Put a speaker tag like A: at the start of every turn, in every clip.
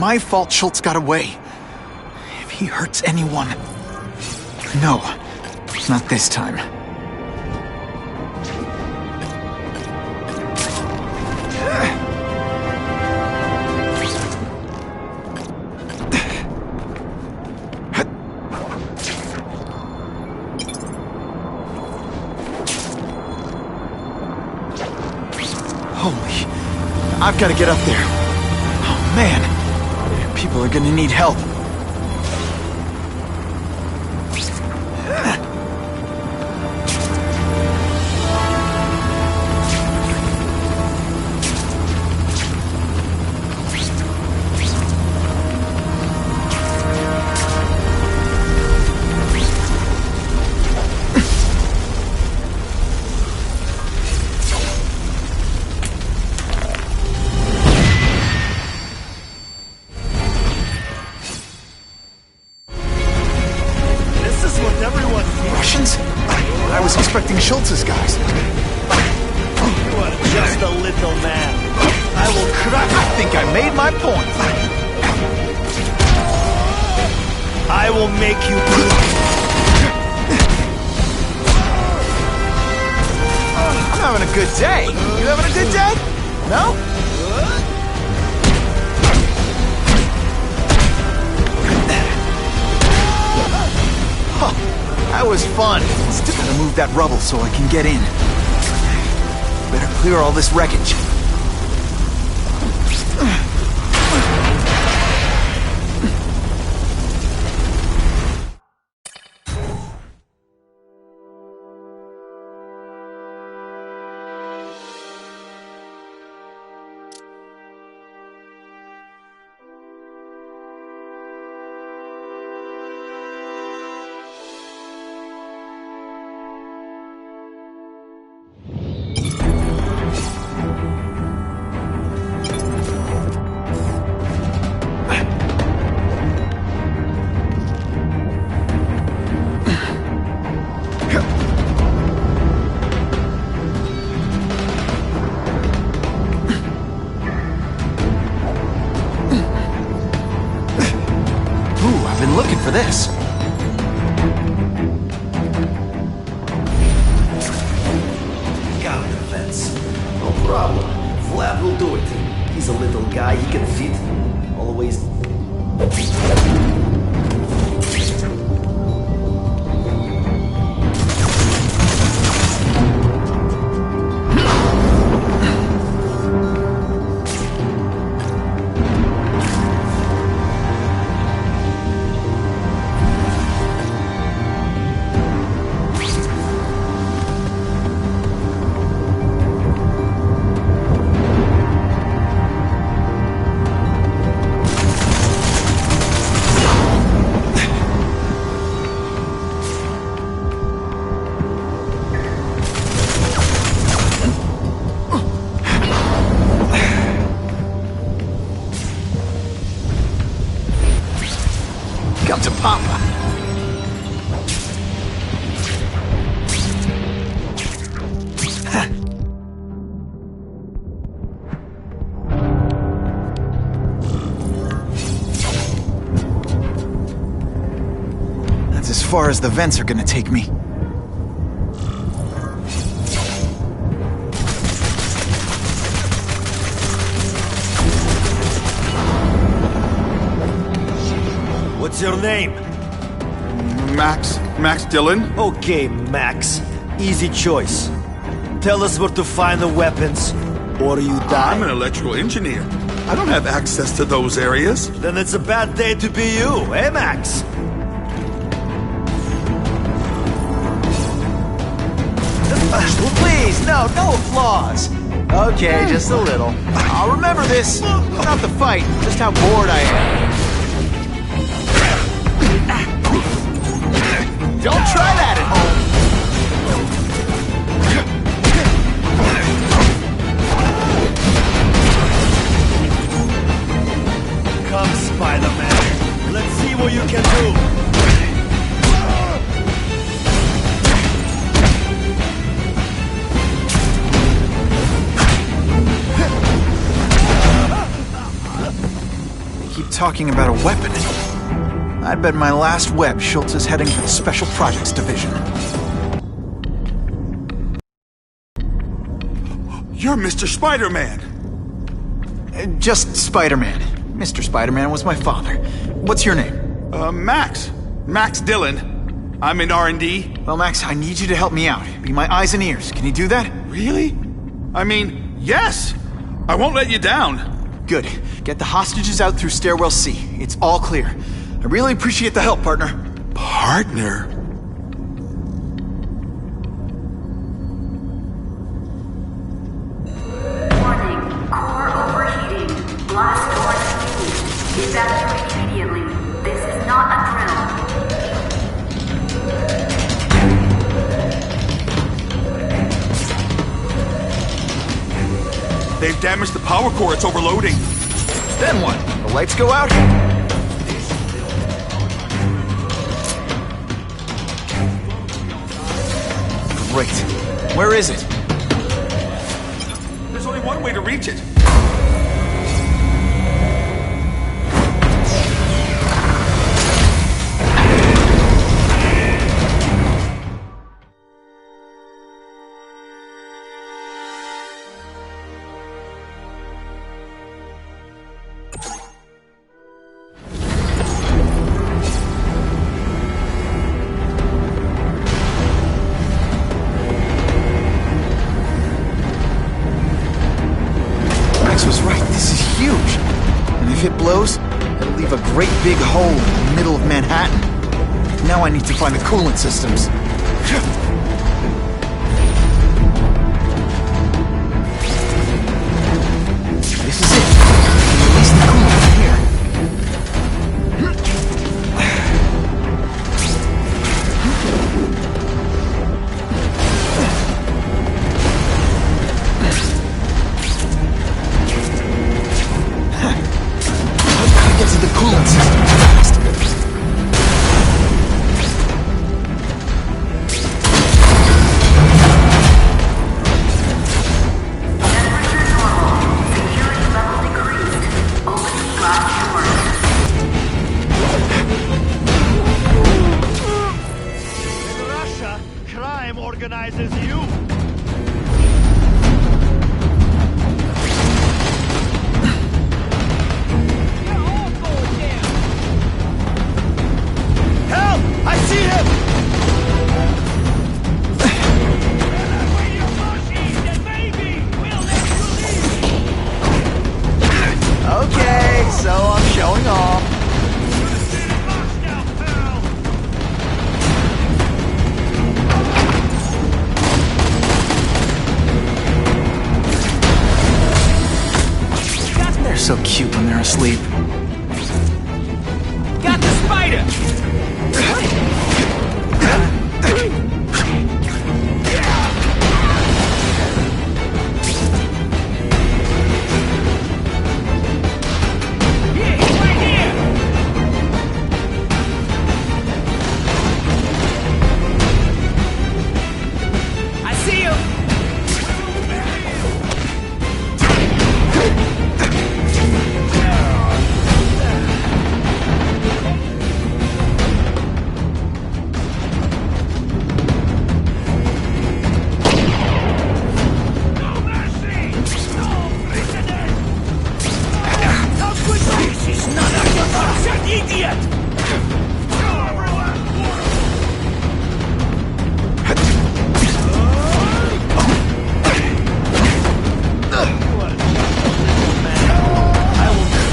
A: my fault Schultz got away. If he hurts anyone... No, not this time. Holy... I've got to get up there. Oh, man. People are gonna need help. I was expecting Schultz's guys.
B: You are just a little man. I will crack.
A: I think I made my point.
B: I will make you bleed.
A: I'm having a good day. You having a good day? No? That was fun. Still gotta move that rubble so I can get in. Better clear all this wreckage. Looking for this.
B: Got the fence. No problem. Vlad will do it. He's a little guy, he can fit. Always.
A: Come to Papa. That's as far as the vents are gonna take me.
B: What's your name?
C: Max Dillon?
B: Okay, Max. Easy choice. Tell us where to find the weapons, or you die.
C: I'm an electrical engineer. I don't have access to those areas.
B: Then it's a bad day to be you, eh, Max?
A: Well, please, no applause. Okay, just a little. I'll remember this. Not the fight, just how bored I am. Don't try that at home.
B: Come, Spider-Man. Let's see what you can do.
A: talking about a weapon. I'd bet my last web Schultz is heading for the Special Projects Division.
C: You're Mr. Spider-Man.
A: Just Spider-Man. Mr. Spider-Man was my father. What's your name?
C: Max. Max Dillon. I'm in R&D.
A: Well, Max, I need you to help me out. Be my eyes and ears. Can you do that?
C: Really? I mean, yes. I won't let you down.
A: Good. Get the hostages out through Stairwell C. It's all clear. I really appreciate the help, partner.
C: Partner?
D: Warning, core overheating. Blast door fused. Evacuate immediately. This is not a drill.
C: They've damaged the power core. It's overloading.
A: Then what? The lights go out? Great. Where is it?
C: There's only one way to reach it.
A: Was right. This is huge. And if it blows, it'll leave a great big hole in the middle of Manhattan. Now I need to find the coolant systems. This is it. Release the coolant from here. Get to the coolant system fast.
D: Temperature normal. Security level decreased. Opening blast doors.
E: In Russia, crime organizes you. Help! I see him!
A: Okay, so I'm showing off. They're so cute when they're asleep.
E: Got the spider! Yeah, he's right here! I see him!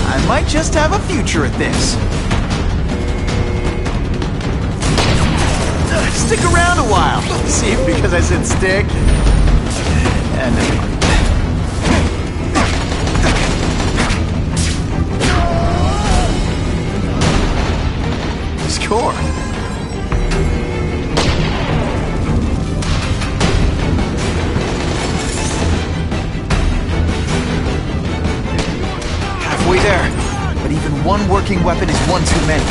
A: I might just have a future at this. Stick around a while. See, because I said stick. And score. Halfway there. But even one working weapon is one too many.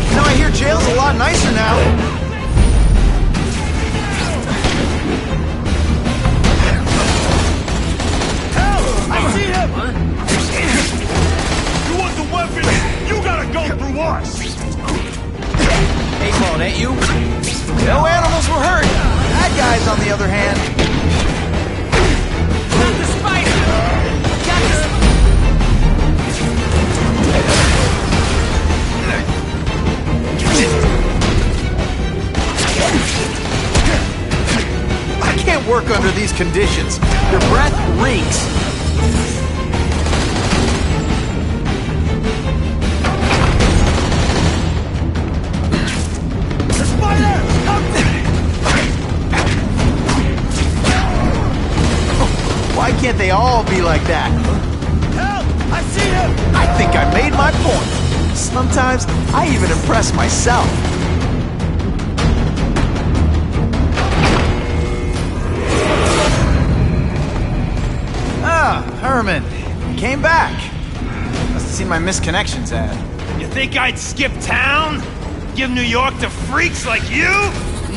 A: You know, I hear jail's a lot nicer now. conditions. Your breath reeks.
E: The spider!
A: Why can't they all be like that?
E: Help! I see him!
A: I think I made my point. Sometimes I even impress myself. Ah, Herman. Came back. Must have seen my missed connections ad.
E: You think I'd skip town? Give New York to freaks like you?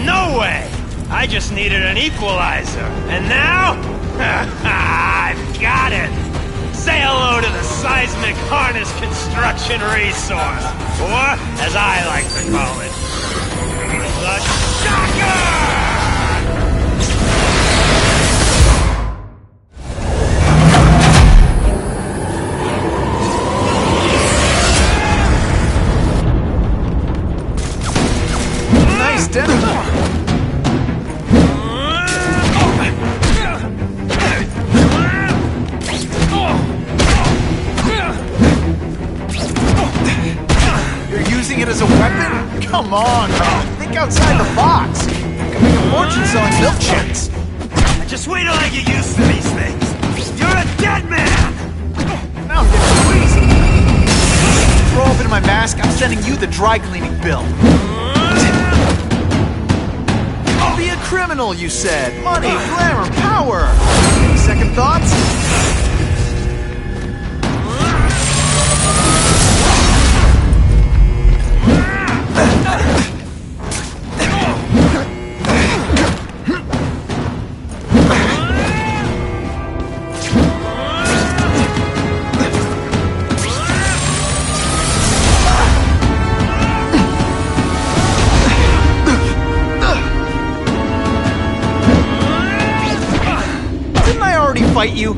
E: No way! I just needed an equalizer. And now? I've got it! Say hello to the seismic harness construction resource. Or, as I like to call it, the shocker!
A: Nice dinner. It as a weapon? Come on, man. Think outside the box. You can make a fortune selling milkshakes.
E: Just wait till I get used to these things. You're a dead man!
A: Now I'm getting squeezed. Throw open my mask, I'm sending you the dry cleaning bill. I'll be a criminal, you said. Money, glamour, power. Second thoughts? Fight you.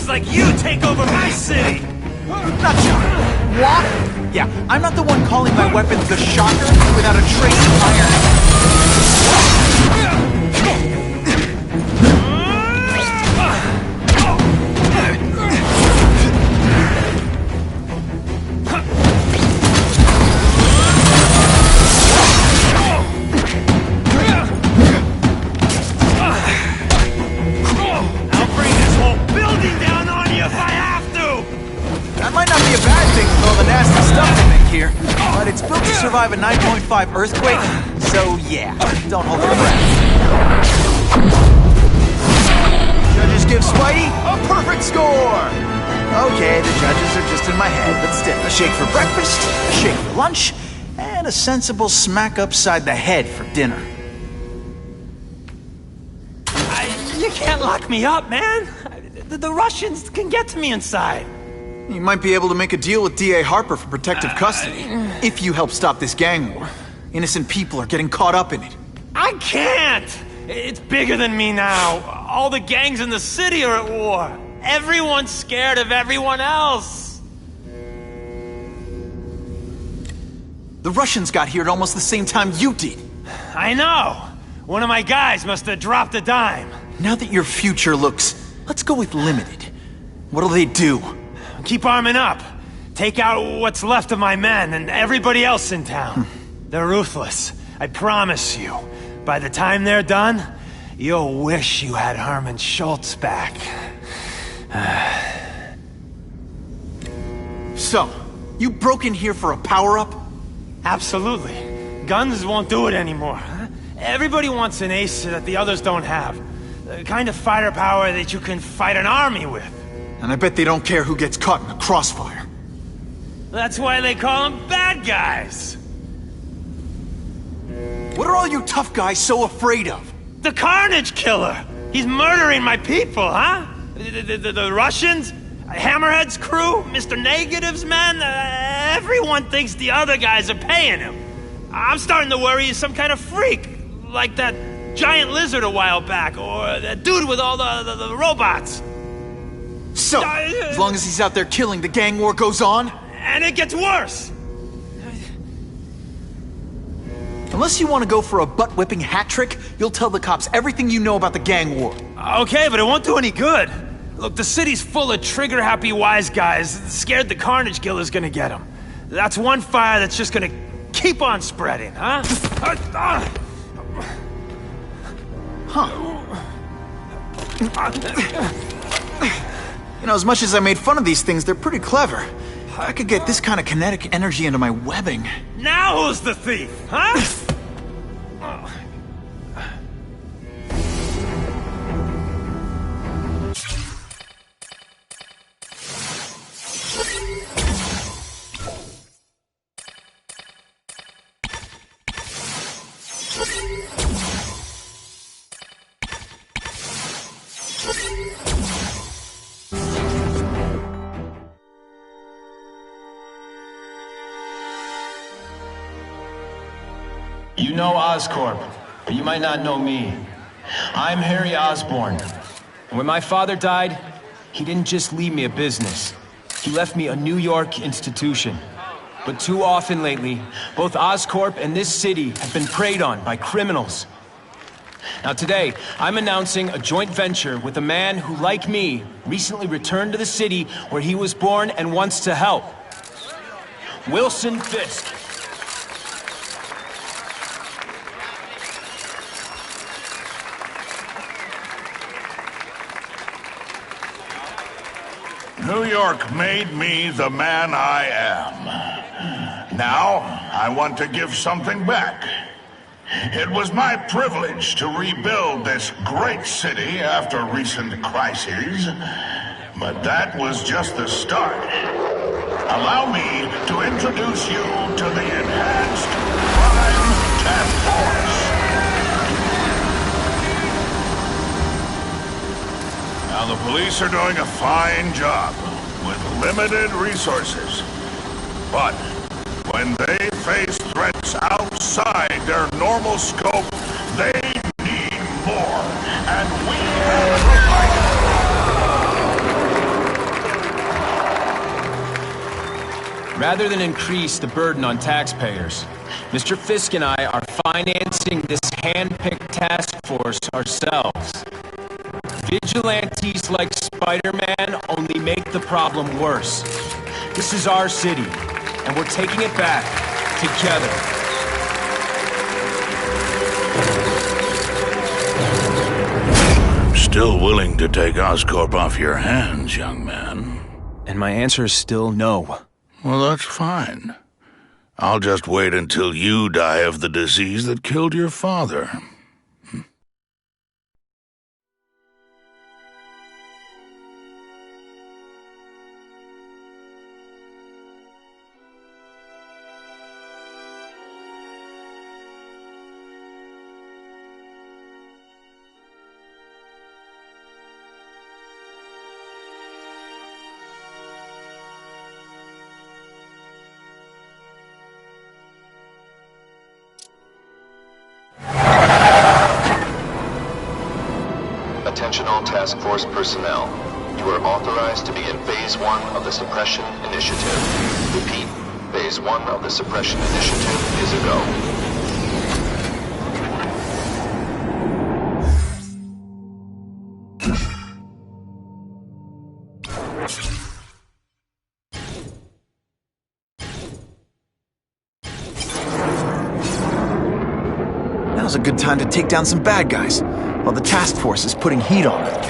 E: Like you take over my city!
A: Not sure. What? Yeah, I'm not the one calling my weapon the Shocker without a trace of iron.
E: I'll bring this whole building down on you if I have to!
A: That might not be a bad thing with all the nasty stuff they make here, but it's built to survive a 9.5 earthquake, so yeah, don't hold your breath. Judges give Spidey a perfect score! Okay, the judges are just in my head, but still, a shake for breakfast, a shake for lunch, and a sensible smack upside the head for dinner.
E: You can't lock me up, man! The Russians can get to me inside.
A: You might be able to make a deal with D.A. Harper for protective custody, if you help stop this gang war. Innocent people are getting caught up in it.
E: I can't! It's bigger than me now. All the gangs in the city are at war. Everyone's scared of everyone else.
A: The Russians got here at almost the same time you did.
E: I know. One of my guys must have dropped a dime.
A: Now that your future looks, let's go with limited. What'll they do?
E: Keep arming up. Take out what's left of my men and everybody else in town. They're ruthless. I promise you. By the time they're done, you'll wish you had Herman Schultz back.
A: So, you broke in here for a power-up?
E: Absolutely. Guns won't do it anymore. Everybody wants an ace that the others don't have. The kind of firepower that you can fight an army with.
A: And I bet they don't care who gets caught in a crossfire.
E: That's why they call them bad guys.
A: What are all you tough guys so afraid of?
E: The Carnage Killer! He's murdering my people, huh? The Russians? Hammerhead's crew? Mr. Negative's men? Everyone thinks the other guys are paying him. I'm starting to worry he's some kind of freak. Like that giant lizard a while back, or that dude with all the robots.
A: So, as long as he's out there killing, the gang war goes on?
E: And it gets worse!
A: Unless you want to go for a butt-whipping hat trick, you'll tell the cops everything you know about the gang war.
E: Okay, but it won't do any good. Look, the city's full of trigger-happy wise guys, scared the Carnage Killer's gonna get them. That's one fire that's just gonna keep on spreading, huh?
A: You know, as much as I made fun of these things, they're pretty clever. I could get this kind of kinetic energy into my webbing.
E: Now who's the thief, huh?
F: You know Oscorp, but you might not know me. I'm Harry Osborn. And when my father died, he didn't just leave me a business. He left me a New York institution. But too often lately, both Oscorp and this city have been preyed on by criminals. Now today, I'm announcing a joint venture with a man who, like me, recently returned to the city where he was born and wants to help. Wilson Fisk.
G: New York made me the man I am. Now, I want to give something back. It was my privilege to rebuild this great city after recent crises, but that was just the start. Allow me to introduce you to the Enhanced Crime Task Force. Now, the police are doing a fine job with limited resources. But when they face threats outside their normal scope, they need more. And we have provided.
F: Rather than increase the burden on taxpayers, Mr. Fisk and I are financing this hand-picked task force ourselves. Vigilantes like Spider-Man only make the problem worse. This is our city, and we're taking it back together.
G: I'm still willing to take Oscorp off your hands, young man.
F: And my answer is still no.
G: Well, that's fine. I'll just wait until you die of the disease that killed your father.
H: Attention all task force personnel. You are authorized to begin Phase 1 of the Suppression Initiative. Repeat, Phase 1 of the Suppression Initiative is a go.
A: Now's a good time to take down some bad guys, while the task force is putting heat on them.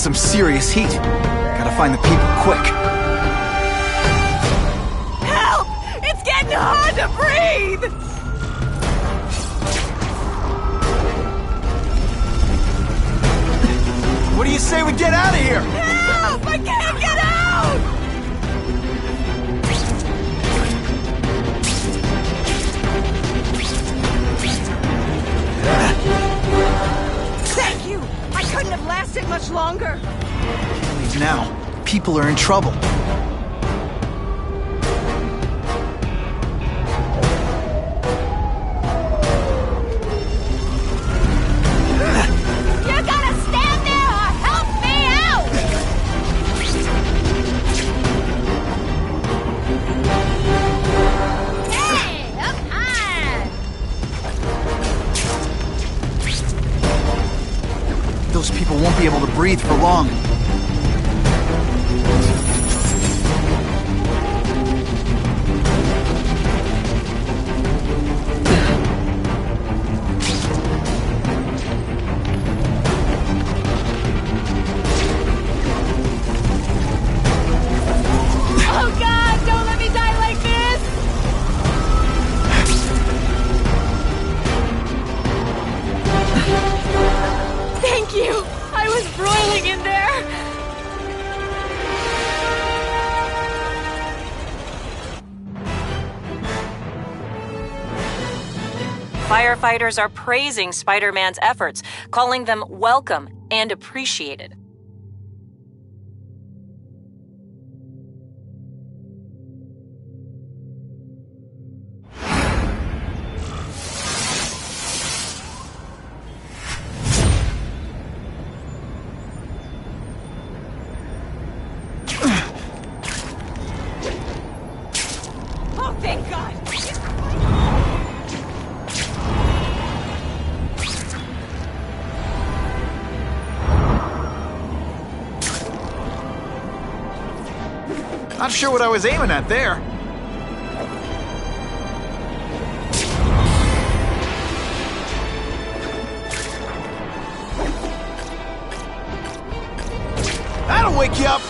A: That's some serious heat. Gotta find the people quick.
I: Help! It's getting hard to breathe!
A: What do you say we get out of here?
I: Help! I can't get out! Thank you! I couldn't have lasted much longer.
A: Leave now. People are in trouble.
I: You gotta stand there or help me out! Hey, up high!
A: Those people won't be able to breathe for long.
I: Oh God, don't let me die like this! Thank you! I was broiling in there!
J: Firefighters are praising Spider-Man's efforts, calling them welcome and appreciated.
I: Oh, thank God!
A: Not sure what I was aiming at there. That'll wake you up.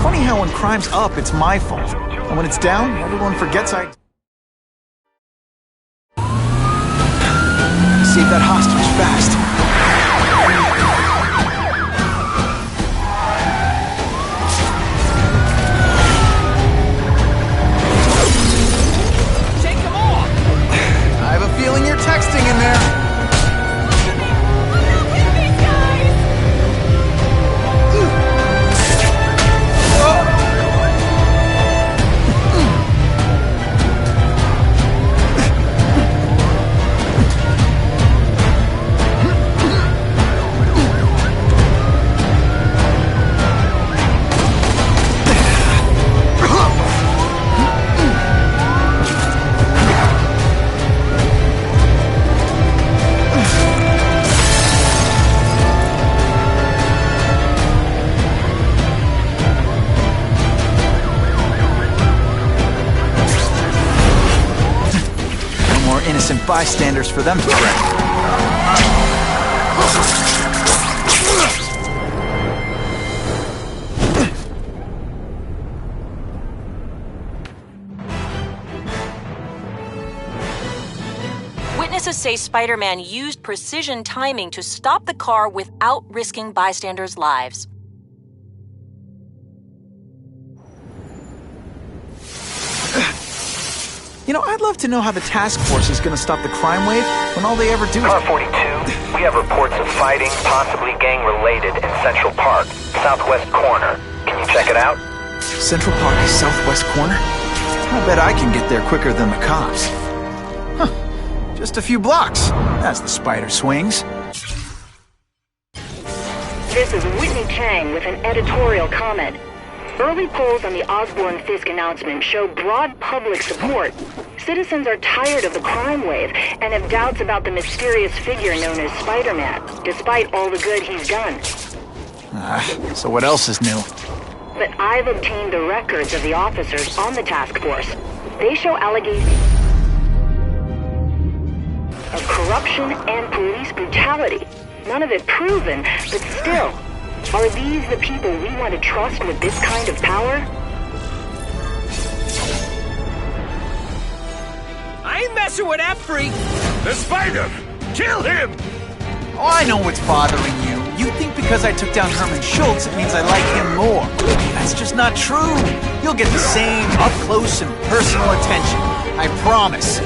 A: Funny how when crime's up, it's my fault. And when it's down, everyone forgets I... Save that hostage fast.
E: Take them off!
A: I have a feeling you're texting in there.
I: I'm not with these guys!
A: Innocent bystanders for them to threaten.
J: Witnesses say Spider-Man used precision timing to stop the car without risking bystanders' lives.
A: You know, I'd love to know how the task force is gonna stop the crime wave when all they ever do is...
K: Car 42, we have reports of fighting, possibly gang-related, in Central Park, southwest corner. Can you check it out?
A: Central Park, southwest corner? I bet I can get there quicker than the cops. Huh. Just a few blocks, as the spider swings.
D: This is Whitney Chang with an editorial comment. Early polls on the Osborne-Fisk announcement show broad public support. Citizens are tired of the crime wave and have doubts about the mysterious figure known as Spider-Man, despite all the good he's done.
A: So what else is new?
D: But I've obtained the records of the officers on the task force. They show allegations of corruption and police brutality. None of it proven, but still. Are these the people we want to trust with this kind of power?
E: I ain't messing with that freak!
G: The spider! Kill him!
A: Oh, I know what's bothering you. You think because I took down Herman Schultz, it means I like him more. That's just not true. You'll get the same up-close and personal attention. I promise.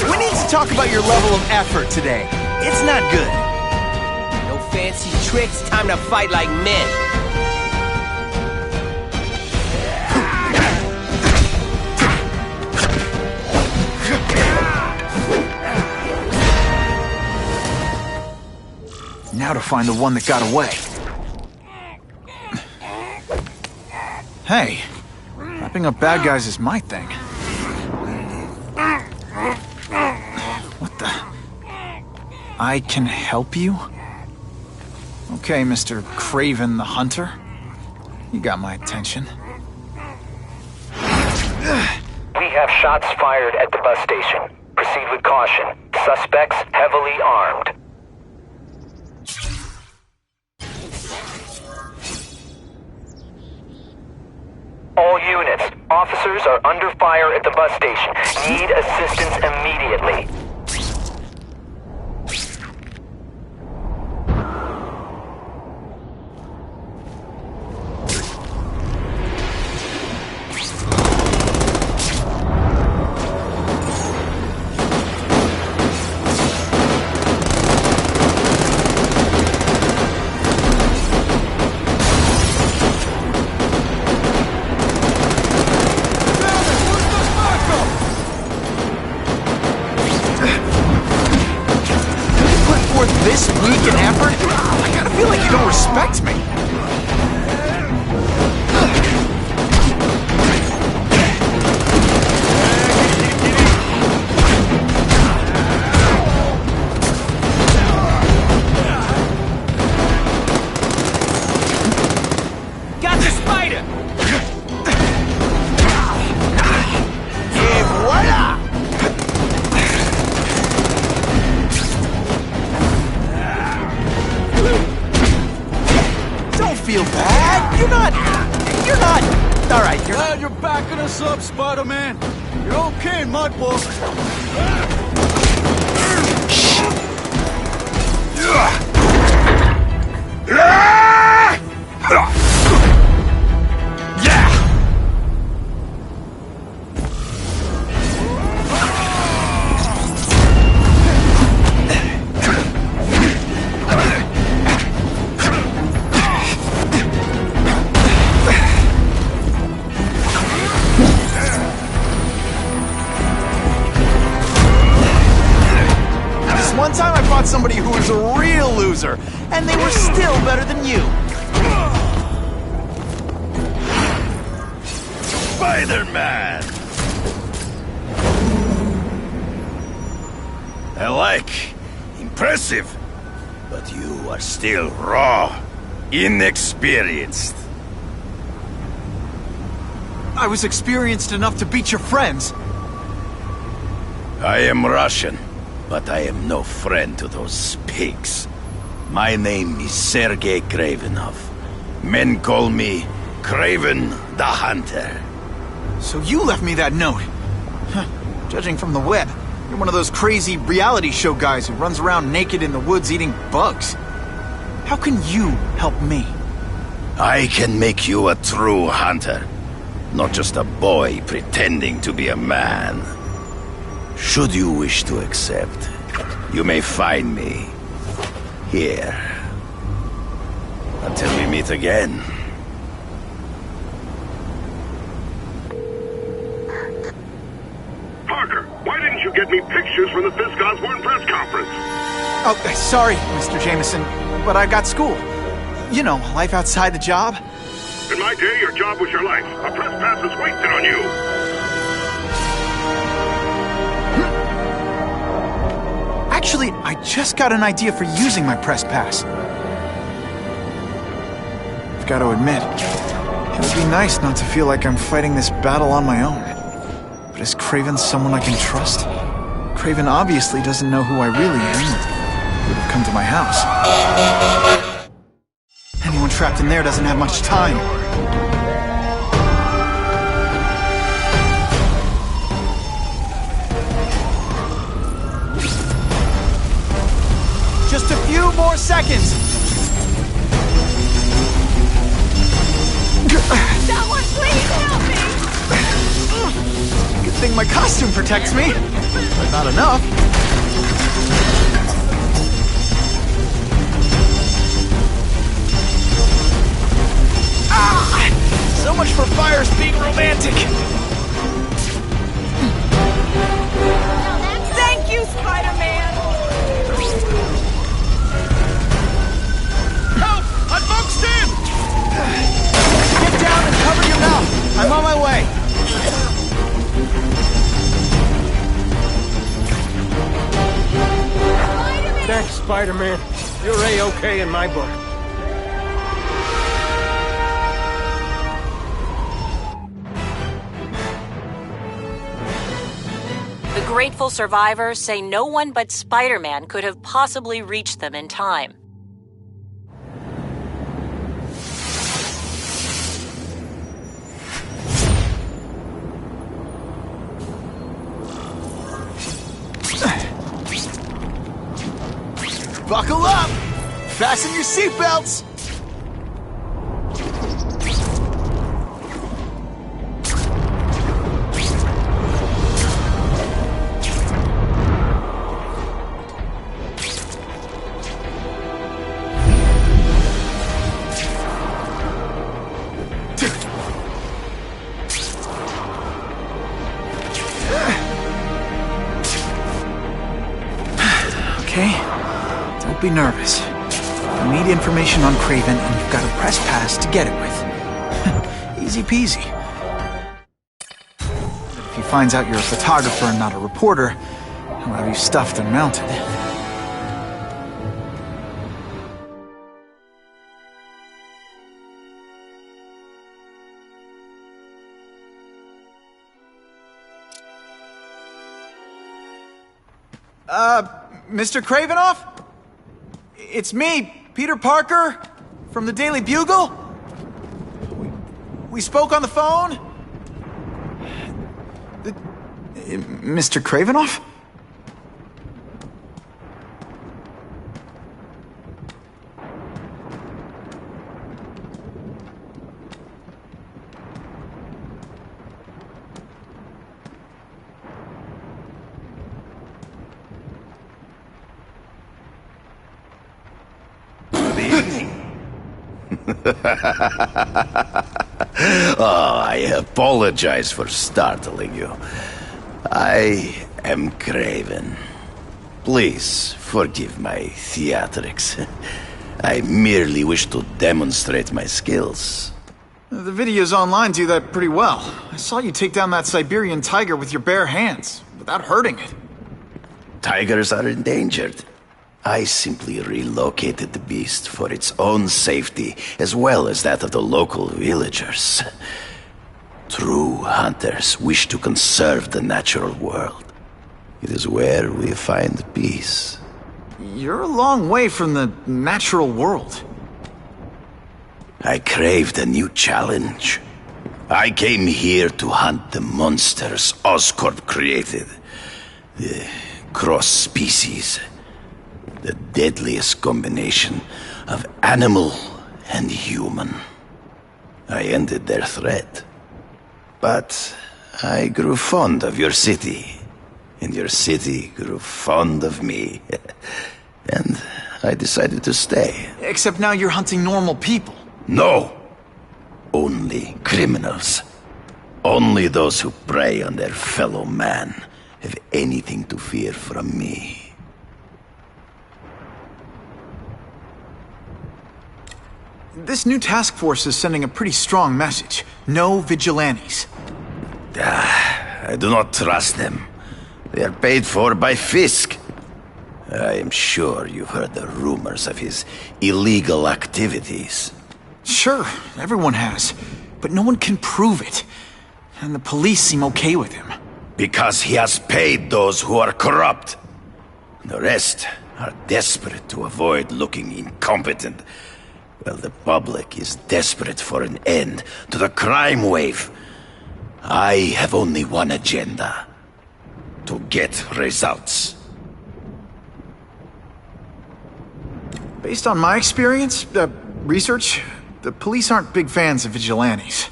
A: We need to talk about your level of effort today. It's not good.
E: No fancy tricks, time to fight like men.
A: Now to find the one that got away. Hey, wrapping up bad guys is my thing. What the... I can help you? Okay, Mr. Craven the Hunter. You got my attention.
K: We have shots fired at the bus station. Proceed with caution. Suspects heavily armed. All units, officers are under fire at the bus station. Need assistance immediately.
A: This week in effort? I kinda feel like you don't respect me.
E: Gotcha, Spider!
A: Et voila! Feel bad? You're not. All right, you're
C: Glad you're backing us up, Spider-Man. You're okay in my book.
A: One time I fought somebody who was a real loser, and they were still better than you.
G: Spider-Man! I like. Impressive. But you are still raw. Inexperienced.
A: I was experienced enough to beat your friends.
G: I am Russian, but I am no friend to those pigs. My name is Sergei Kravenov. Men call me Craven the Hunter.
A: So you left me that note. Huh. Judging from the web, you're one of those crazy reality show guys who runs around naked in the woods eating bugs. How can you help me?
L: I can make you a true hunter, not just a boy pretending to be a man. Should you wish to accept, you may find me here. Until we meet again.
M: Parker, why didn't you get me pictures from the Fisk Osborne press conference?
A: Oh, sorry, Mr. Jameson, but I got school. You know, life outside the job.
M: In my day, your job was your life. A press pass is wasted on you.
A: Actually, I just got an idea for using my press pass. I've got to admit, it would be nice not to feel like I'm fighting this battle on my own. But is Craven someone I can trust? Craven obviously doesn't know who I really am. He would have come to my house. Anyone trapped in there doesn't have much time. Just a few more seconds!
I: Someone please help me!
A: Good thing my costume protects me, but not enough. Ah! So much for fires being romantic!
I: Thank you, Spider-Man!
C: Help! I'm boxed in!
A: Get down and cover your mouth! I'm on my way!
E: Thanks, Spider-Man. You're A-okay in my book.
J: The grateful survivors say no one but Spider-Man could have possibly reached them in time.
A: Buckle up! Fasten your seatbelts! Okay. Don't be nervous. You need information on Craven, and you've got a press pass to get it with. Easy peasy. If he finds out you're a photographer and not a reporter, he'll have you stuffed and mounted. Mr. Cravenoff? It's me, Peter Parker, from the Daily Bugle. We spoke on the phone. Mr. Cravenoff?
L: Oh, I apologize for startling you. I am Craven. Please forgive my theatrics. I merely wish to demonstrate my skills.
A: The videos online do that pretty well. I saw you take down that Siberian tiger with your bare hands, without hurting it.
L: Tigers are endangered. I simply relocated the beast for its own safety, as well as that of the local villagers. True hunters wish to conserve the natural world. It is where we find peace.
A: You're a long way from the natural world.
L: I craved a new challenge. I came here to hunt the monsters Oscorp created. The cross-species. The deadliest combination of animal and human. I ended their threat. But I grew fond of your city. And your city grew fond of me. And I decided to stay.
A: Except now you're hunting normal people.
L: No! Only criminals. Only those who prey on their fellow man have anything to fear from me.
A: This new task force is sending a pretty strong message. No vigilantes.
L: I do not trust them. They are paid for by Fisk. I am sure you've heard the rumors of his illegal activities.
A: Sure, everyone has. But no one can prove it. And the police seem okay with him.
L: Because he has paid those who are corrupt. The rest are desperate to avoid looking incompetent. Well, the public is desperate for an end to the crime wave. I have only one agenda. To get results.
A: Based on my experience, research, the police aren't big fans of vigilantes.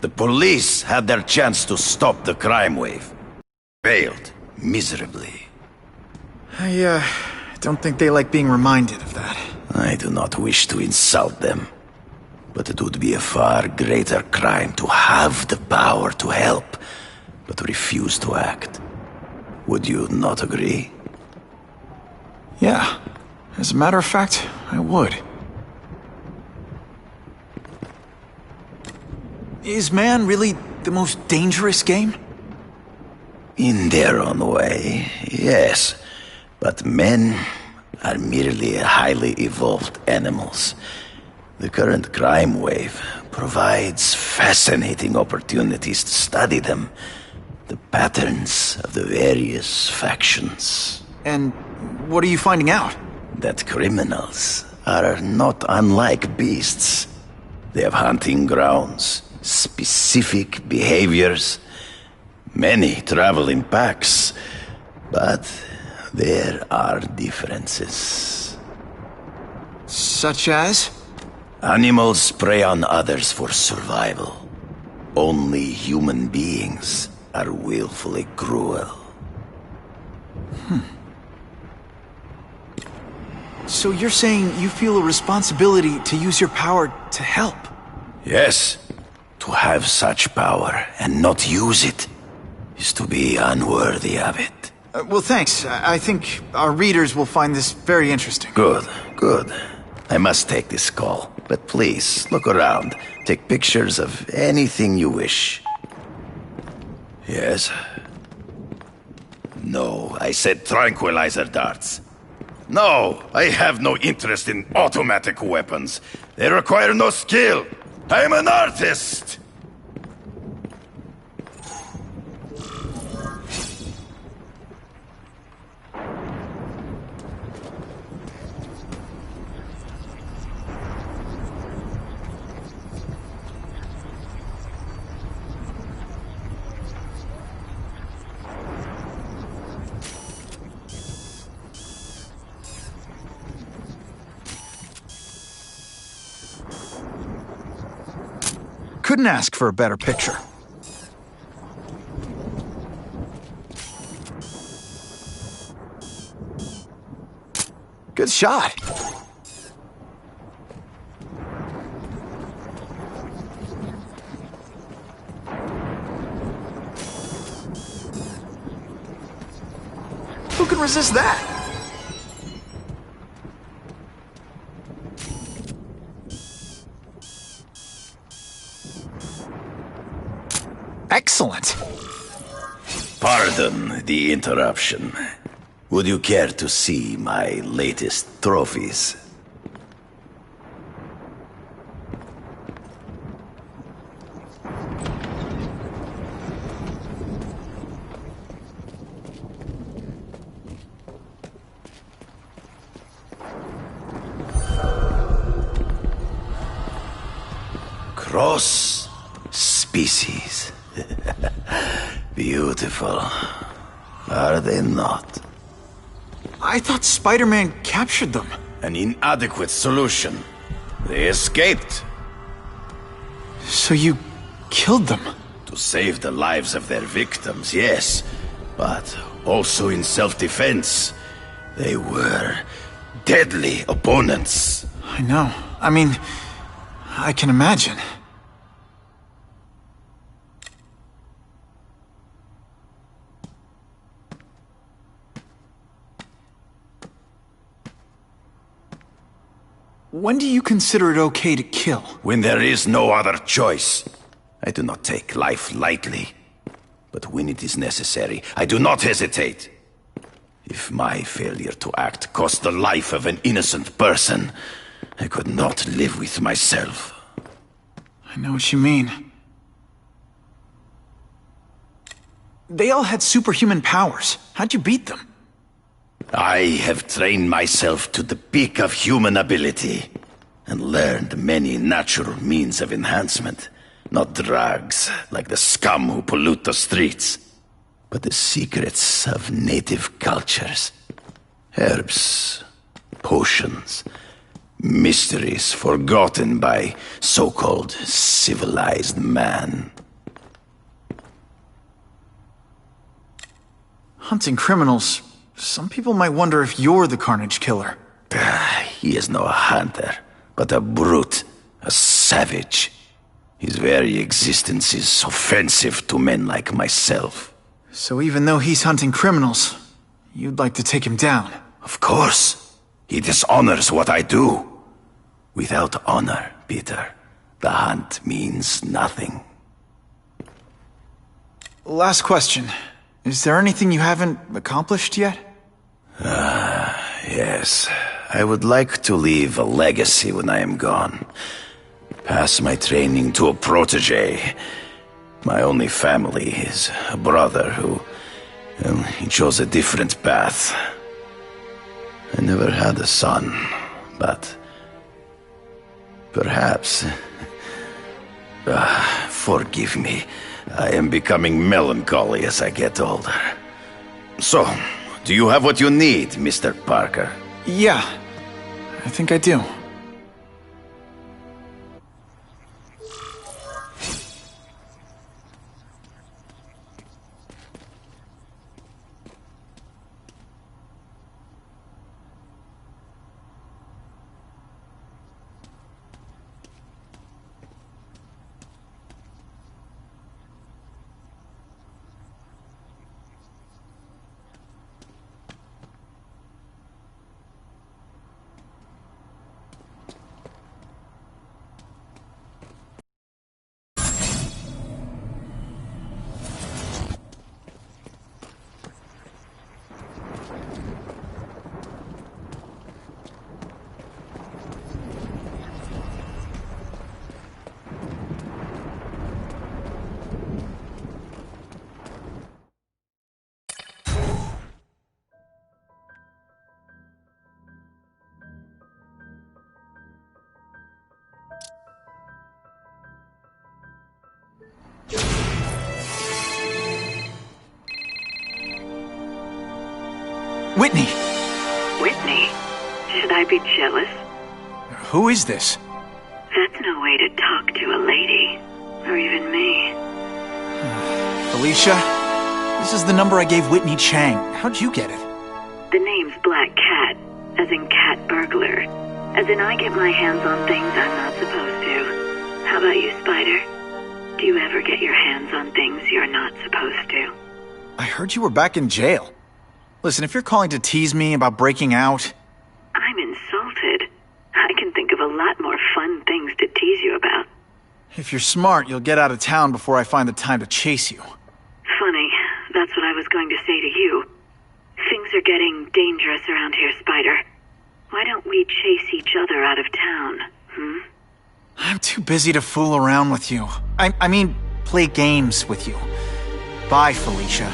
L: The police had their chance to stop the crime wave. Failed miserably.
A: I don't think they like being reminded of that.
L: I do not wish to insult them. But it would be a far greater crime to have the power to help, but refuse to act. Would you not agree?
A: Yeah. As a matter of fact, I would. Is man really the most dangerous game?
L: In their own way, yes. But men are merely highly evolved animals. The current crime wave provides fascinating opportunities to study them. The patterns of the various factions.
A: And what are you finding out?
L: That criminals are not unlike beasts. They have hunting grounds, specific behaviors. Many travel in packs, but there are differences.
A: Such as?
L: Animals prey on others for survival. Only human beings are willfully cruel.
A: So you're saying you feel a responsibility to use your power to help?
L: Yes. To have such power and not use it is to be unworthy of it.
A: Well, thanks. I think our readers will find this very interesting.
L: Good, good. I must take this call, but please, look around. Take pictures of anything you wish. Yes? No, I said tranquilizer darts. No, I have no interest in automatic weapons. They require no skill. I'm an artist!
A: Couldn't ask for a better picture. Good shot. Who can resist that? Excellent.
L: Pardon the interruption. Would you care to see my latest trophies? Cross species. Beautiful. Are they not?
A: I thought Spider-Man captured them.
L: An inadequate solution. They escaped.
A: So you killed them?
L: To save the lives of their victims, yes. But also in self-defense. They were deadly opponents.
A: I know. I mean, I can imagine. When do you consider it okay to kill?
L: When there is no other choice. I do not take life lightly. But when it is necessary, I do not hesitate. If my failure to act cost the life of an innocent person, I could not live with myself.
A: I know what you mean. They all had superhuman powers. How'd you beat them?
L: I have trained myself to the peak of human ability, and learned many natural means of enhancement. Not drugs, like the scum who pollute the streets, but the secrets of native cultures. Herbs, potions, mysteries forgotten by so-called civilized man.
A: Hunting criminals. Some people might wonder if you're the Carnage Killer.
L: He is no hunter, but a brute, a savage. His very existence is offensive to men like myself.
A: So even though he's hunting criminals, you'd like to take him down?
L: Of course. He dishonors what I do. Without honor, Peter, the hunt means nothing.
A: Last question. Is there anything you haven't accomplished yet?
L: Yes. I would like to leave a legacy when I am gone. Pass my training to a protege. My only family is a brother who... well, he chose a different path. I never had a son, but... perhaps... forgive me. I am becoming melancholy as I get older. So, do you have what you need, Mr. Parker?
A: Yeah, I think I do. Whitney!
N: Whitney? Should I be jealous?
A: Who is this?
N: That's no way to talk to a lady. Or even me.
A: Felicia? This is the number I gave Whitney Chang. How'd you get it?
N: The name's Black Cat, as in cat burglar. As in I get my hands on things I'm not supposed to. How about you, Spider? Do you ever get your hands on things you're not supposed to?
A: I heard you were back in jail. Listen, if you're calling to tease me about breaking out...
N: I'm insulted. I can think of a lot more fun things to tease you about.
A: If you're smart, you'll get out of town before I find the time to chase you.
N: Funny, that's what I was going to say to you. Things are getting dangerous around here, Spider. Why don't we chase each other out of town, hmm?
A: I'm too busy to fool around with you. I mean, play games with you. Bye, Felicia.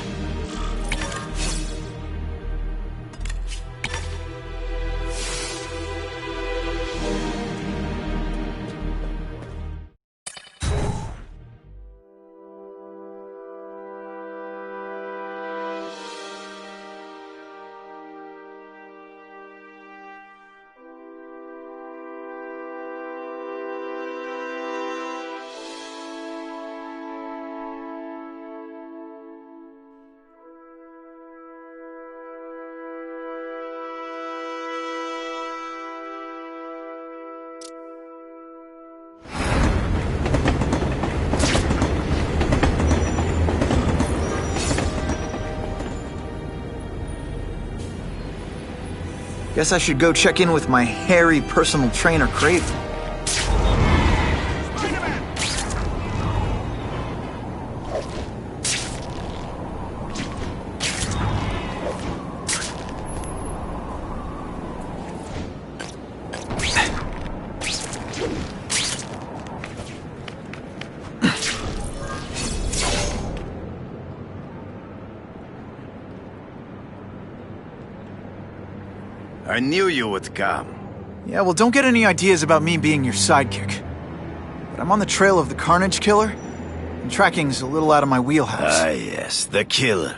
A: Guess I should go check in with my hairy personal trainer, Craven.
L: I knew you would come.
A: Yeah, well, don't get any ideas about me being your sidekick. But I'm on the trail of the Carnage Killer, and tracking's a little out of my wheelhouse.
L: Ah, yes, the killer.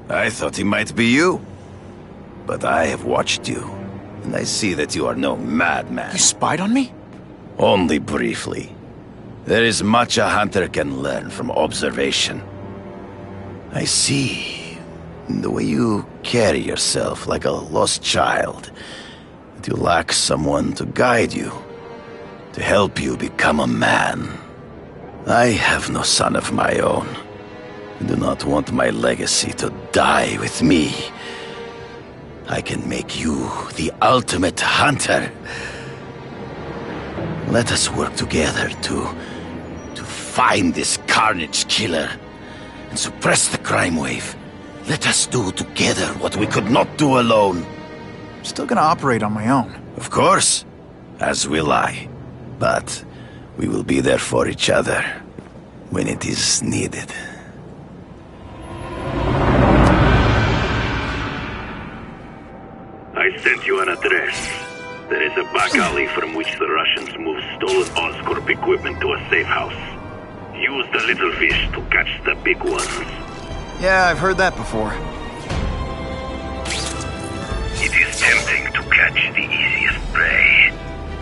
L: I thought he might be you. But I have watched you, and I see that you are no madman.
A: You spied on me?
L: Only briefly. There is much a hunter can learn from observation. I see the way you carry yourself like a lost child, that you lack someone to guide you, to help you become a man. I have no son of my own. I do not want my legacy to die with me. I can make you the ultimate hunter. Let us work together to find this Carnage Killer and suppress the crime wave. Let us do together what we could not do alone.
A: I'm still gonna operate on my own.
L: Of course, as will I. But we will be there for each other when it is needed.
M: I sent you an address. There is a back alley from which the Russians move stolen Oscorp equipment to a safe house. Use the little fish to catch the big ones.
A: Yeah, I've heard that before.
M: It is tempting to catch the easiest prey,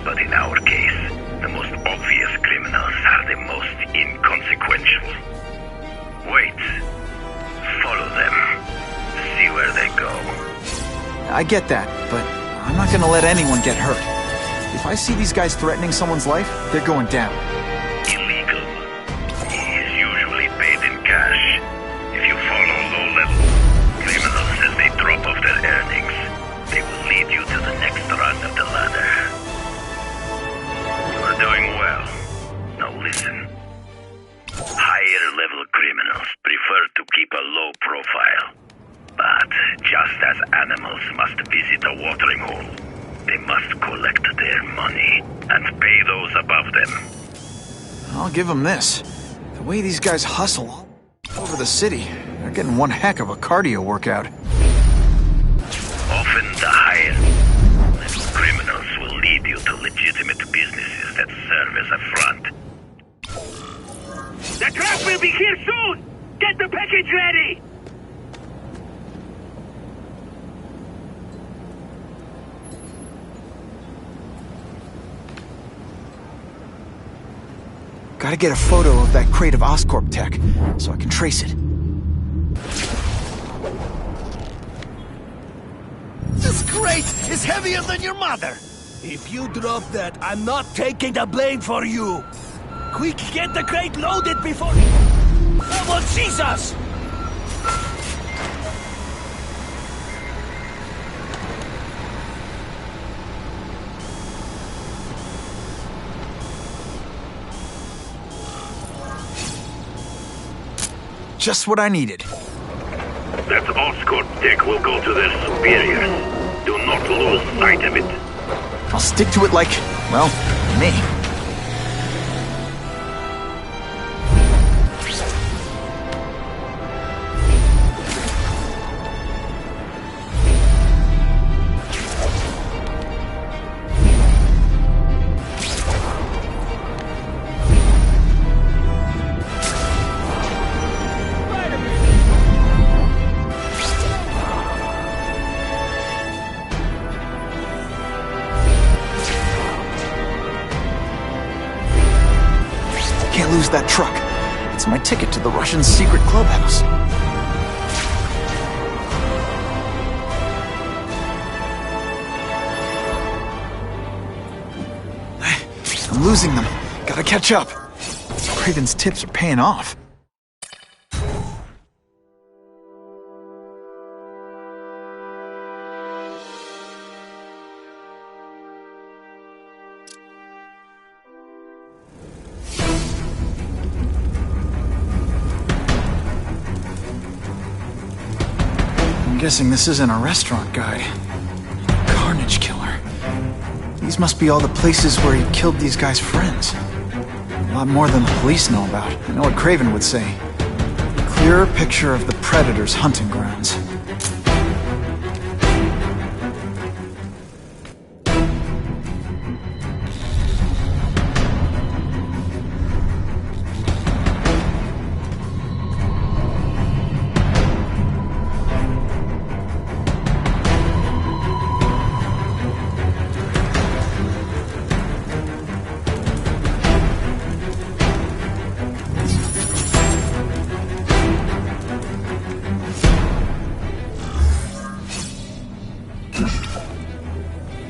M: but in our case, the most obvious criminals are the most inconsequential. Wait. Follow them. See where they go.
A: I get that, but I'm not gonna let anyone get hurt. If I see these guys threatening someone's life, they're going down.
M: Illegal. He is usually paid in cash. If you follow low-level criminals as they drop off their earnings, they will lead you to the next rung of the ladder. You are doing well. Now listen. Higher-level criminals prefer to keep a low profile. But just as animals must visit a watering hole, they must collect their money and pay those above them.
A: I'll give them this. The way these guys hustle all over the city, they're getting one heck of a cardio workout.
M: Often the higher-level criminals will lead you to legitimate businesses that serve as a front.
E: The truck will be here soon! Get the package ready!
A: Gotta get a photo of that crate of Oscorp tech, so I can trace it.
O: This crate is heavier than your mother! If you drop that, I'm not taking the blame for you! Quick, get the crate loaded before someone sees us!
A: Just what I needed.
M: That Oscorp tech will go to their superiors. Do not lose sight of it.
A: I'll stick to it like, well, me. Can't lose that truck. It's my ticket to the Russian secret clubhouse. I'm losing them. Gotta catch up. Craven's tips are paying off. I'm guessing this isn't a restaurant guide. Carnage Killer. These must be all the places where he killed these guys' friends. A lot more than the police know about. I know what Craven would say. A clearer picture of the Predator's hunting grounds.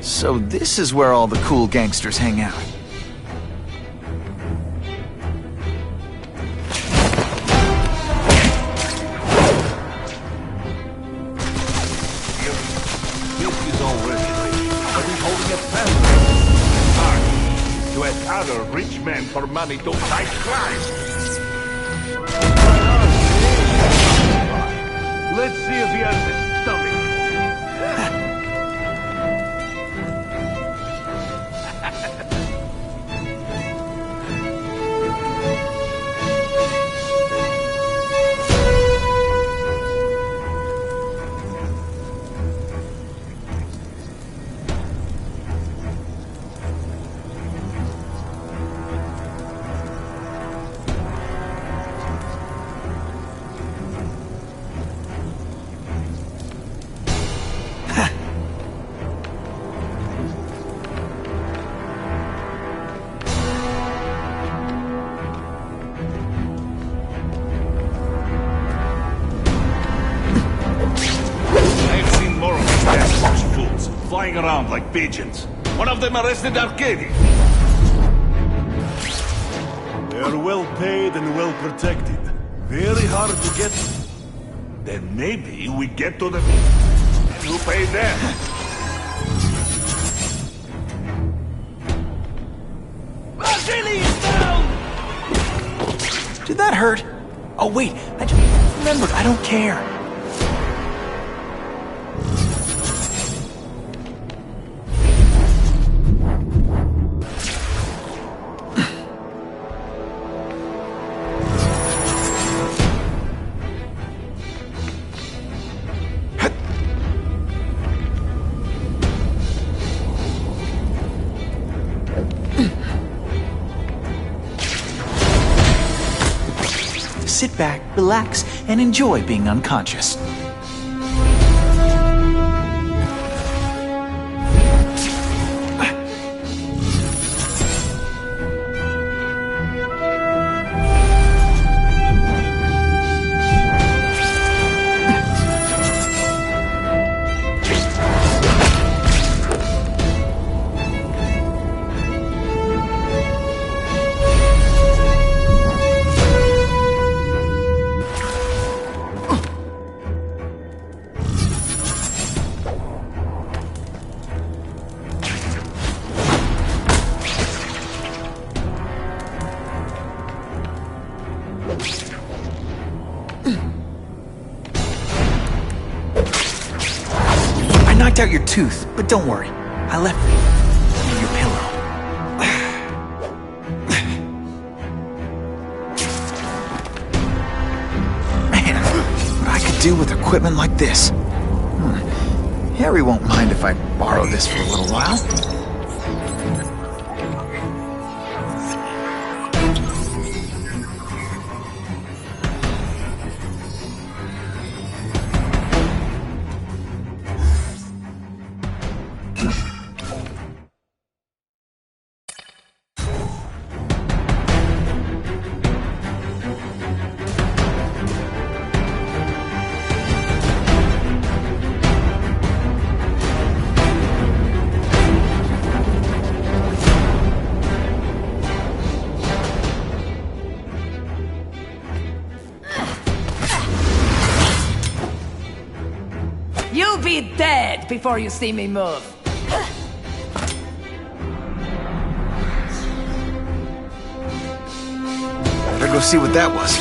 A: So this is where all the cool gangsters hang out.
M: Milk is already ready, but he's holding a family. Hard to ask other rich men for money to fight crime. Let's see if he has the stomach. Flying around like pigeons. One of them arrested Arcady.
O: They're well paid and well protected. Very hard to get.
M: Then maybe we get to the... and who pay them?
O: Vasili's down!
A: Did that hurt? Oh wait, I just remembered, I don't care. Sit back, relax, and enjoy being unconscious. Out your tooth, but don't worry. I left it in your pillow. Man, what I could do with equipment like this. Harry won't mind if I borrow this for a little while.
I: You'll be dead before you see me move.
A: Better go see what that was.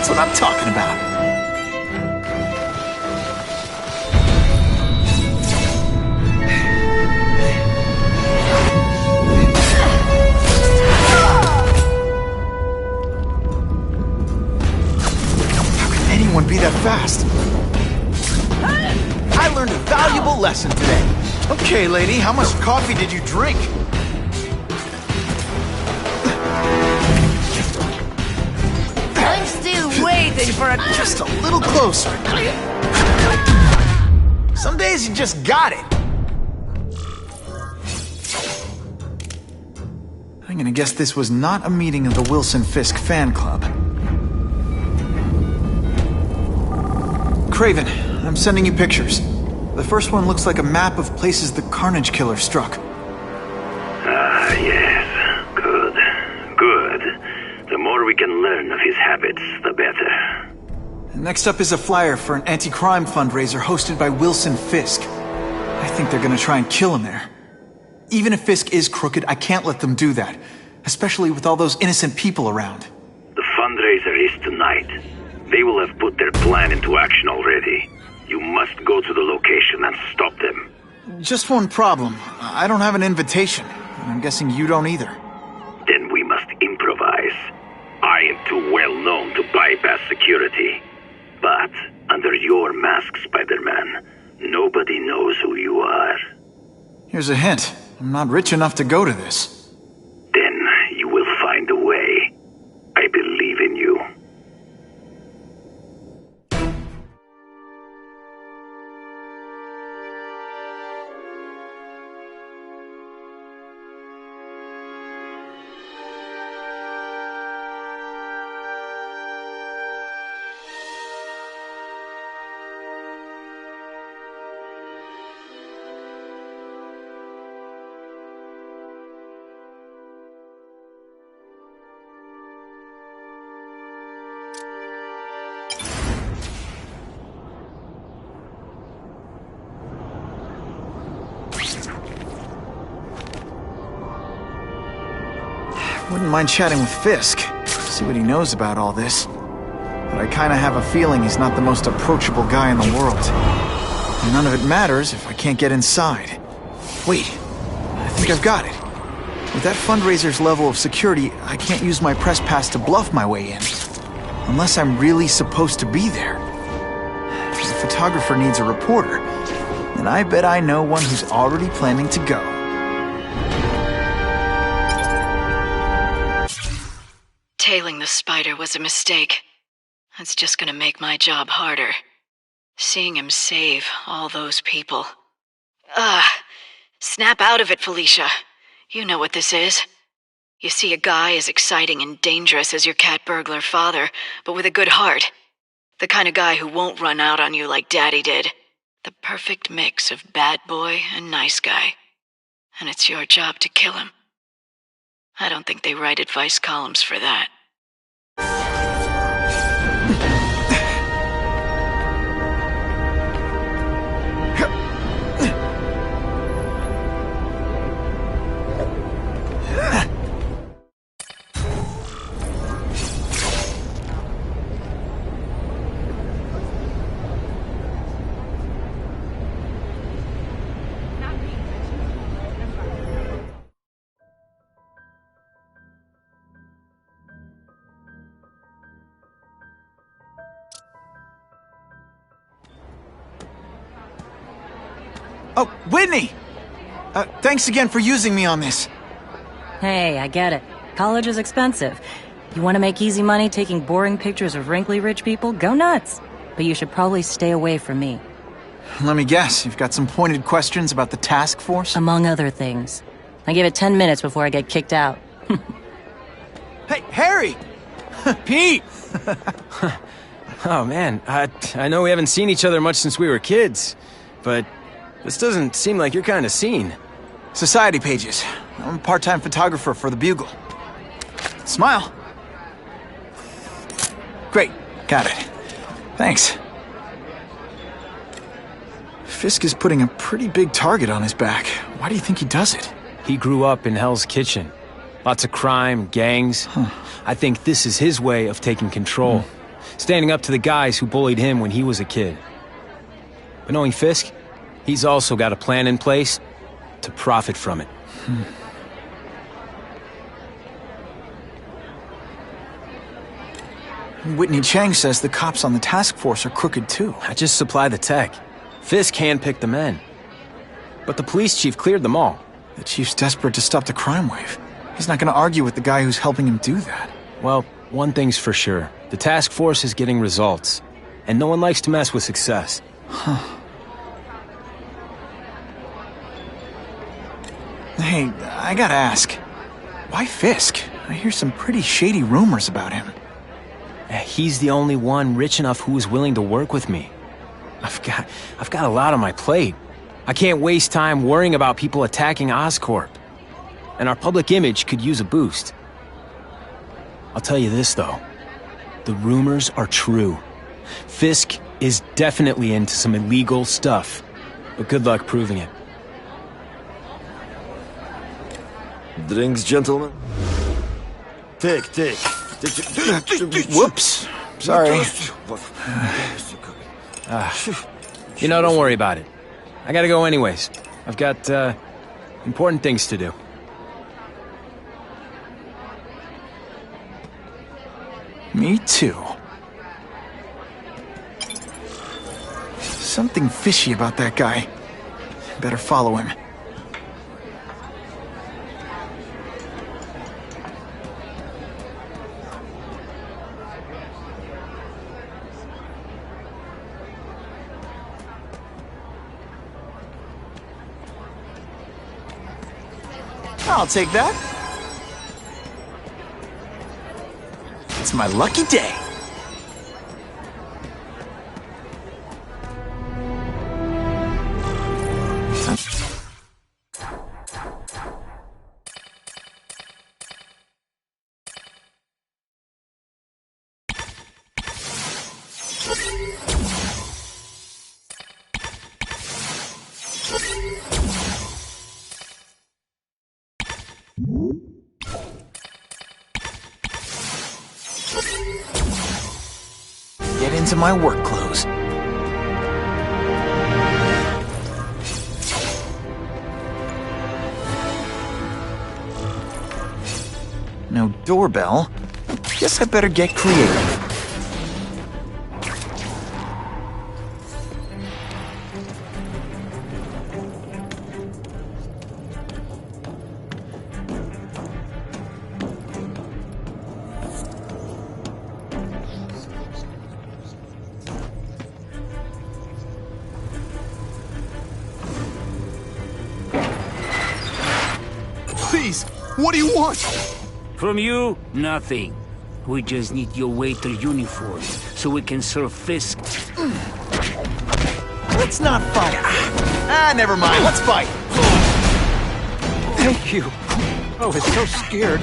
A: That's what I'm talking about. How can anyone be that fast? I learned a valuable lesson today. Okay, lady, how much coffee did you drink?
I: I'm still waiting for a...
A: Just a little closer. Some days you just got it. I'm gonna guess this was not a meeting of the Wilson Fisk fan club. Craven, I'm sending you pictures. The first one looks like a map of places the Carnage Killer struck.
M: Ah, yes. Good. Good. The more we can learn of his habits, the better.
A: Next up is a flyer for an anti-crime fundraiser hosted by Wilson Fisk. I think they're gonna try and kill him there. Even if Fisk is crooked, I can't let them do that. Especially with all those innocent people around.
M: The fundraiser is tonight. They will have put their plan into action already. You must go to the location and stop them.
A: Just one problem. I don't have an invitation. And I'm guessing you don't either.
M: Then we must improvise. I am too well known to bypass security. But under your mask, Spider-Man, nobody knows who you are.
A: Here's a hint. I'm not rich enough to go to this.
M: Then you will find a way. I believe in you.
A: Wouldn't mind chatting with Fisk, see what he knows about all this. But I kinda have a feeling he's not the most approachable guy in the world. And none of it matters if I can't get inside. Wait, I think I've got it. With that fundraiser's level of security, I can't use my press pass to bluff my way in. Unless I'm really supposed to be there. If the photographer needs a reporter, then I bet I know one who's already planning to go.
P: Tailing the spider was a mistake. It's just gonna make my job harder. Seeing him save all those people. Snap out of it, Felicia. You know what this is. You see a guy as exciting and dangerous as your cat burglar father, but with a good heart. The kind of guy who won't run out on you like Daddy did. The perfect mix of bad boy and nice guy. And it's your job to kill him. I don't think they write advice columns for that.
A: Oh, Whitney! Thanks again for using me on this.
J: Hey, I get it. College is expensive. You want to make easy money taking boring pictures of wrinkly rich people? Go nuts! But you should probably stay away from me.
A: Let me guess, you've got some pointed questions about the task force?
J: Among other things. I give it 10 minutes before I get kicked out.
A: Hey, Harry!
F: Pete! Oh, man, I know we haven't seen each other much since we were kids, but this doesn't seem like your kind of scene.
A: Society pages. I'm a part-time photographer for the Bugle. Smile. Great, got it. Thanks. Fisk is putting a pretty big target on his back. Why do you think he does it?
F: He grew up in Hell's Kitchen. Lots of crime, gangs. I think this is his way of taking control. standing up to the guys who bullied him when he was a kid. But knowing Fisk, he's also got a plan in place to profit from it.
A: Whitney Chang says the cops on the task force are crooked too.
F: I just supply the tech. Fisk handpicked the men. But the police chief cleared them all.
A: The chief's desperate to stop the crime wave. He's not gonna argue with the guy who's helping him do that.
F: Well, one thing's for sure. The task force is getting results. And no one likes to mess with success.
A: Hey, I gotta ask. Why Fisk? I hear some pretty shady rumors about him.
F: He's the only one rich enough who is willing to work with me. I've got a lot on my plate. I can't waste time worrying about people attacking Oscorp. And our public image could use a boost. I'll tell you this, though. The rumors are true. Fisk is definitely into some illegal stuff. But good luck proving it.
B: Drinks, gentlemen? Take.
A: Whoops. Sorry.
F: Don't worry about it. I gotta go anyways. I've got, important things to do.
A: Me too. Something fishy about that guy. Better follow him. I'll take that. It's my lucky day. Get into my work clothes. No doorbell. Guess I better get creative.
C: Please, what do you want?
Q: From you, nothing. We just need your waiter uniform, so we can serve Fisk.
A: Let's not fight. Never mind. Let's fight.
O: Thank you. I was so scared.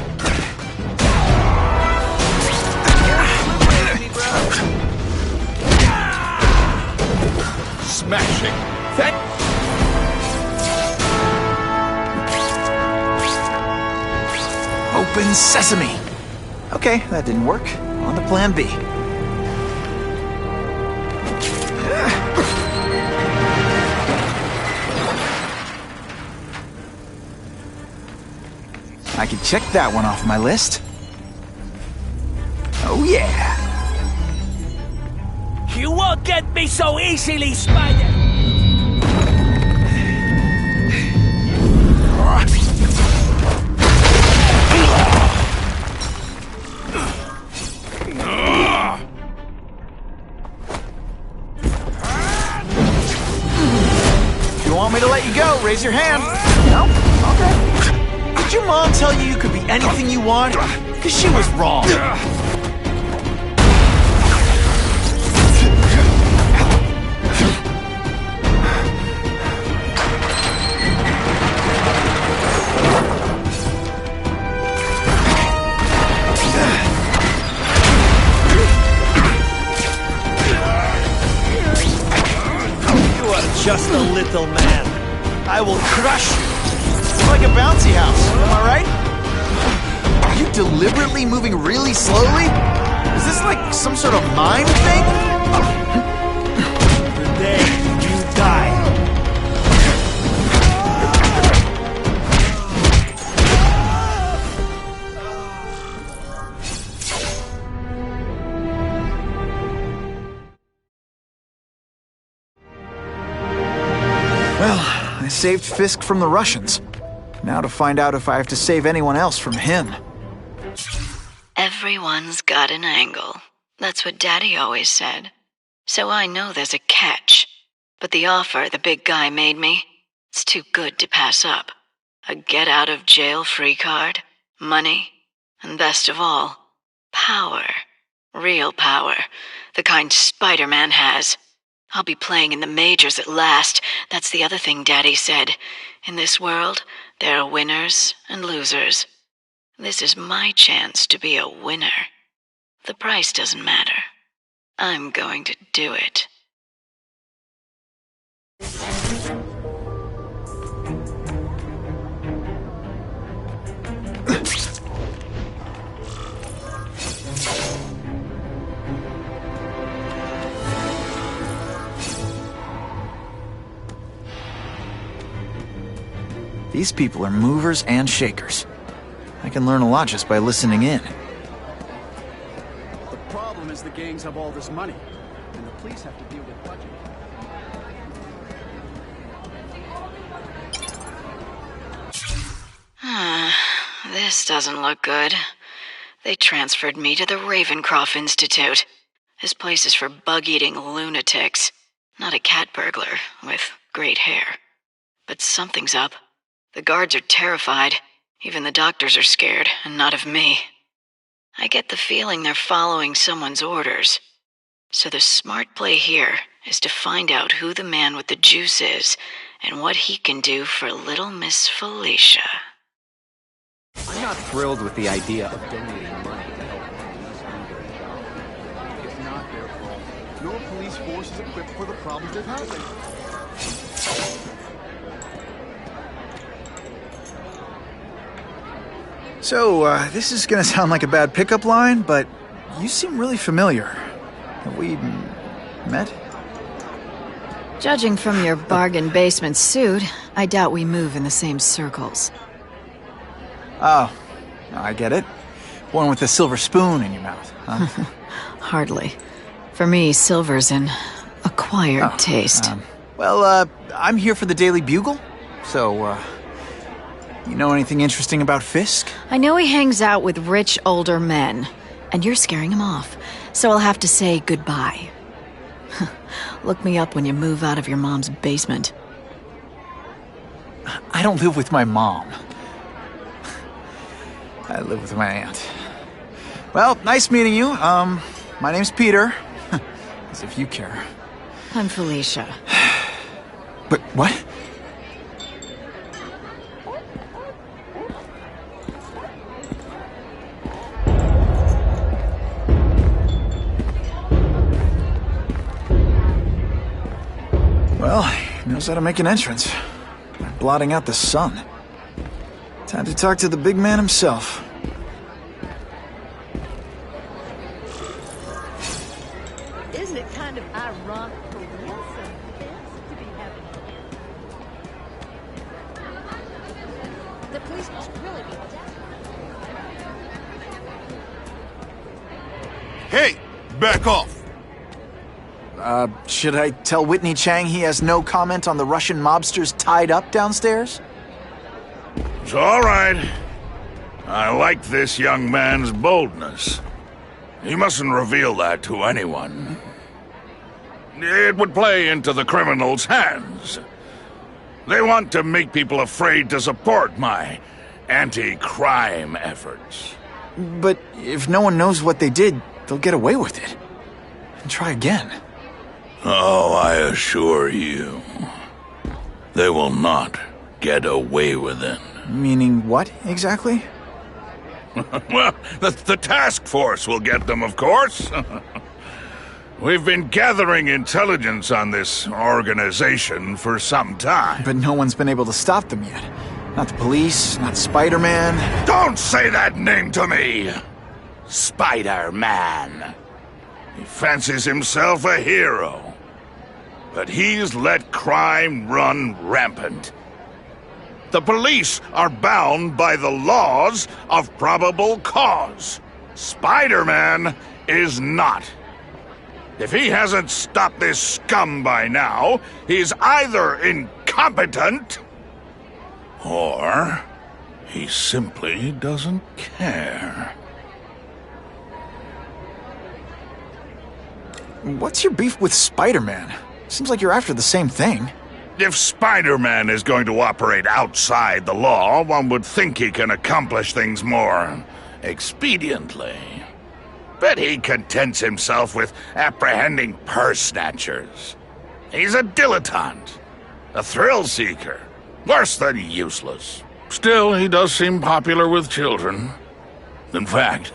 C: Smashing.
A: Open sesame. Okay, that didn't work. On to plan B. I can check that one off my list. Oh yeah.
Q: You won't get me so easily, Spider!
A: You want me to let you go? Raise your hand. No? Okay. Did your mom tell you could be anything you want? Because she was wrong.
O: Just a little man.
A: I will crush you. Like a bouncy house, am I right? Are you deliberately moving really slowly? Is this like some sort of mime thing?
O: Today, you die.
A: Well, I saved Fisk from the Russians. Now to find out if I have to save anyone else from him.
P: Everyone's got an angle. That's what Daddy always said. So I know there's a catch. But the offer the big guy made me, it's too good to pass up. A get-out-of-jail-free card, money, and best of all, power. Real power. The kind Spider-Man has. I'll be playing in the majors at last. That's the other thing Daddy said. In this world, there are winners and losers. This is my chance to be a winner. The price doesn't matter. I'm going to do it.
A: These people are movers and shakers. I can learn a lot just by listening in.
R: The problem is the gangs have all this money, and the police have to deal with budget.
P: This doesn't look good. They transferred me to the Ravencroft Institute. This place is for bug-eating lunatics, not a cat burglar with great hair. But something's up. The guards are terrified. Even the doctors are scared, and not of me. I get the feeling they're following someone's orders. So the smart play here is to find out who the man with the juice is, and what he can do for little Miss Felicia.
S: I'm not thrilled with the idea of donating money to help police do their job.
R: It's not their fault. No police force is equipped for the problems they're having.
A: So, this is gonna sound like a bad pickup line, but you seem really familiar. Have we met?
T: Judging from your bargain basement suit, I doubt we move in the same circles.
A: Oh, I get it. One with a silver spoon in your mouth, huh?
T: Hardly. For me, silver's an acquired taste.
A: Well, I'm here for the Daily Bugle, so, you know anything interesting about Fisk?
T: I know he hangs out with rich older men, and you're scaring him off, so I'll have to say goodbye. Look me up when you move out of your mom's basement.
A: I don't live with my mom. I live with my aunt. Well, nice meeting you. My name's Peter. As if you care.
T: I'm Felicia.
A: But what? Well, he knows how to make an entrance. By blotting out the sun. Time to talk to the big man himself.
I: Isn't it kind of ironic for Wilson to be having the police must really be
C: Hey, back off.
A: Should I tell Whitney Chang he has no comment on the Russian mobsters tied up downstairs?
G: It's all right. I like this young man's boldness. He mustn't reveal that to anyone. It would play into the criminals' hands. They want to make people afraid to support my anti-crime efforts.
A: But if no one knows what they did, they'll get away with it. And try again.
G: Oh, I assure you, they will not get away with it.
A: Meaning what, exactly?
G: Well, the task force will get them, of course. We've been gathering intelligence on this organization for some time.
A: But no one's been able to stop them yet. Not the police, not Spider-Man.
G: Don't say that name to me! Spider-Man. He fancies himself a hero. But he's let crime run rampant. The police are bound by the laws of probable cause. Spider-Man is not. If he hasn't stopped this scum by now, he's either incompetent or he simply doesn't care.
A: What's your beef with Spider-Man? Seems like you're after the same thing.
G: If Spider-Man is going to operate outside the law, one would think he can accomplish things more expediently. But he contents himself with apprehending purse snatchers. He's a dilettante, a thrill-seeker, worse than useless. Still, he does seem popular with children. In fact,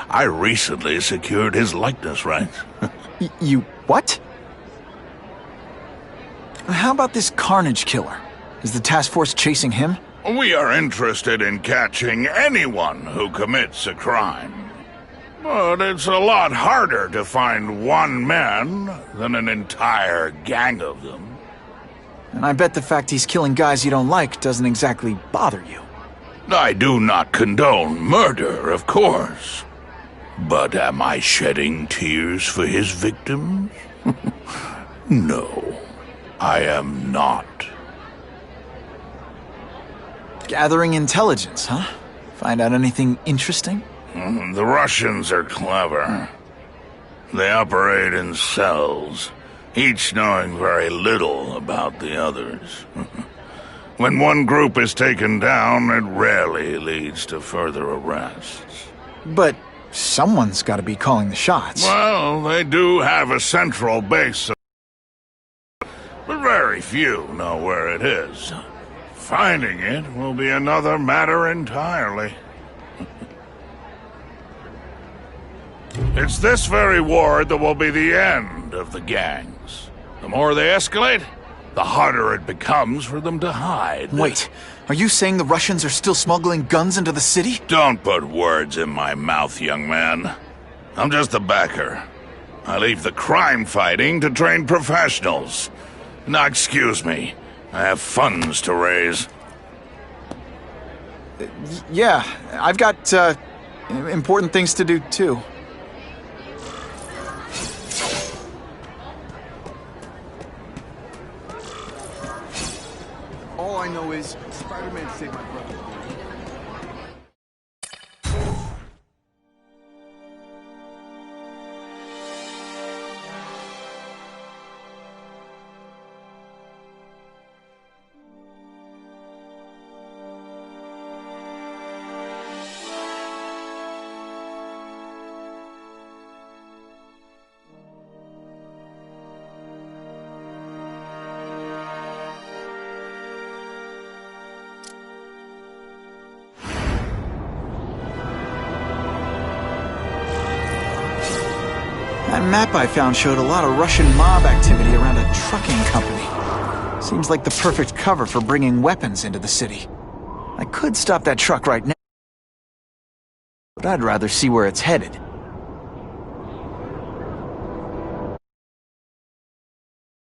G: I recently secured his likeness rights.
A: You what? How about this Carnage killer? Is the task force chasing him?
G: We are interested in catching anyone who commits a crime. But it's a lot harder to find one man than an entire gang of them.
A: And I bet the fact he's killing guys you don't like doesn't exactly bother you.
G: I do not condone murder, of course. But am I shedding tears for his victims? No, I am not.
A: Gathering intelligence, huh? Find out anything interesting?
G: The Russians are clever. They operate in cells, each knowing very little about the others. When one group is taken down, it rarely leads to further arrests.
A: But someone's got to be calling the shots.
G: Well, they do have a central base, but very few know where it is. Finding it will be another matter entirely. It's this very war that will be the end of the gangs. The more they escalate, the harder it becomes for them to hide.
A: Wait, are you saying the Russians are still smuggling guns into the city?
G: Don't put words in my mouth, young man. I'm just a backer. I leave the crime fighting to trained professionals. Now, excuse me. I have funds to raise.
A: Yeah, I've got, important things to do, too.
R: All I know is Spider-Man saved my brother.
A: That map I found showed a lot of Russian mob activity around a trucking company. Seems like the perfect cover for bringing weapons into the city. I could stop that truck right now, but I'd rather see where it's headed.